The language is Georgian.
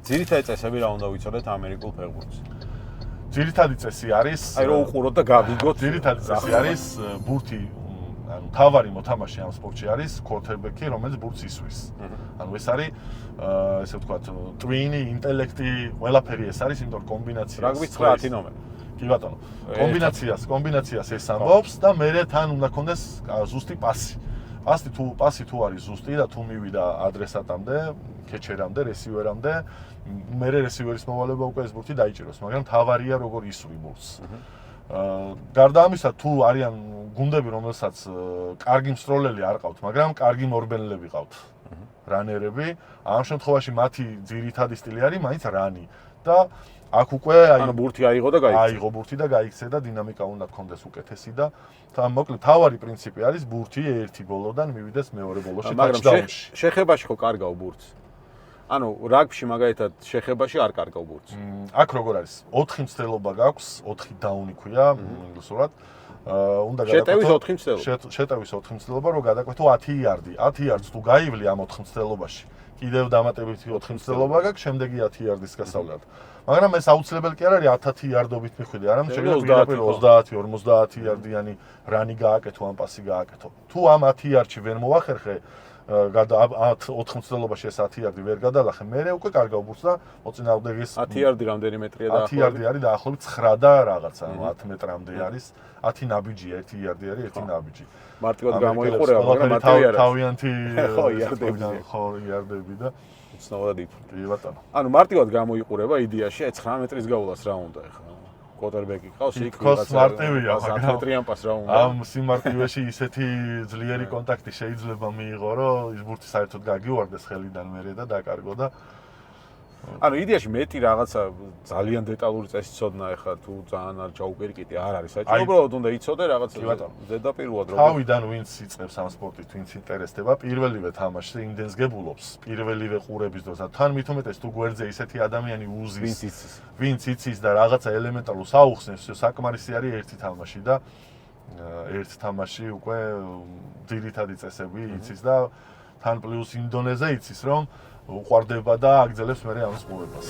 ძირითადი წესები რა უნდა ვიცოდეთ ამერიკულ ფეხბურთზე? ძირითადი წესი არის აი რომ უყუროთ და გავიგოთ. ძირითადი წესი არის ბურთი ანუ თავარი მოთამაშე ამ სპორტში არის quarterback-ი, რომელიც ბურთს ისვის. ანუ ეს არის ესე ვთქვათ, ტვინი, ინტელექტი, ყველაფერი ეს არის, იმიტომ რომ კომბინაცია. რაგბის 9-10 ნომერი. კი ბატონო. კომბინაციას ეს ამბობს და მე თან უნდა კონდეს ზუსტი პასი. პასი თუ არის ზუსტი და თუ მივიდა ადრესატამდე, კეჩერამდე, რესივერამდე, მე რესივერის მოვალება უკვე ეს ბურთი დაიჭიროს, მაგრამ თავარია როგორ ისვრი ბურთს. გარდა ამისა, თუ არიან გუნდები, რომელსაც კარგი მსროლელი არ ყავთ, მაგრამ კარგი მორბენლები ყავთ, რანერები, ამ შემთხვევაში მათი ძირითადი სტილი არის მაინც რანი და აქ უკვე ანუ ბურთი აიღო და გაიქცე. აიღო ბურთი და გაიქცე და დინამიკა უნდა გქონდეს უკეთესი და მოკლედ თავარი პრინციპი არის ბურთი ერთი ბოლოდან მივიდეს მეორე ბოლოში ტაჩდაუნში. შეხებაში ხო კარგავ ბურთს? ანუ რაგბში მაგალითად შეხებაში არ კარგავ ბურთს. აქ როგორ არის? 4 მცდელობა გაქვს, 4 დაუნი ქვია ინგლისურად. უნდა შეტევის 4 მცდელობა. შეტევის 4 მცდელობა რომ გადაკვეთო 10 იარდი. 10 იარდს თუ გაივლი ამ 4 მცდელობაში, კიდევ დამატებითი 4 მცდელობა გაქვს, შემდეგი 10 იარდის გასავლად. მაგრამ ეს აუცილებელი კი არ არის 10 იარდობით მიხვიდე, არამედ შეიძლება 30, 50 იარდიანი რანი გააკეთო, ამ პასი გააკეთო. თუ ამ 10 იარდში ვერ მოახერხე, 4 მცდელობაში ეს 10 იარდი ვერ გადალახე, მე უკვე კარგავ ბურთს და მოწინააღმდეგეს 10 იარდი რამდენი მეტრია და 10 იარდი არის დაახლოებით 9 და რაღაცა, 10 მეტრამდე არის. 10 ნაბიჯია, 1 იარდი არის, 1 ნაბიჯი. მარტივად გამოიყურება, მაგრამ მარტივი არ არის. თავიანთი იარდები. ხო, იარდები და უცნაურად იფრთხილება. კი ბატონო. ანუ მარტივად გამოიყურება იდეაში 9 მეტრის გაულას რა უნდა ახლა. quarterback-ი ყავს იქ ვიღაცა მარტივია, 10 მეტრიან პას რა უნდა. ამ სიმარტივეში ისეთი ძლიერი კონტაქტი შეიძლება მიიღო, რომ ის ბურთი საერთოდ გაგიუარდეს ხელიდან მერე და დაკარგო და ანუ იდეაში მეტი რაღაცა ძალიან დეტალური წესი ცოდნა ახლა თუ ძალიან არ ჩაუპირკიტი არ არის საჭირო, უბრალოდ უნდა იცოდე რაღაცა ზედაპირულად როგორ. თავიდან ვინც იწყებს ამ სპორტით, ვინც ინტერესდება, პირველივე თამაშზე იმდენს გებულობს, პირველივე ყურების დროს და თან მით უმეტეს თუ გვერდზე ისეთი ადამიანი უზის, ვინც იცის და რაღაცა ელემენტარულს აუხსნეს, საკმარისი არის ერთი თამაში და ერთ თამაში უკვე ძირითადი წესები იცის და თან პლუს ინდონეზე იცის, რომ უყვარდება და აგრძელებს მე ამის ყურებას.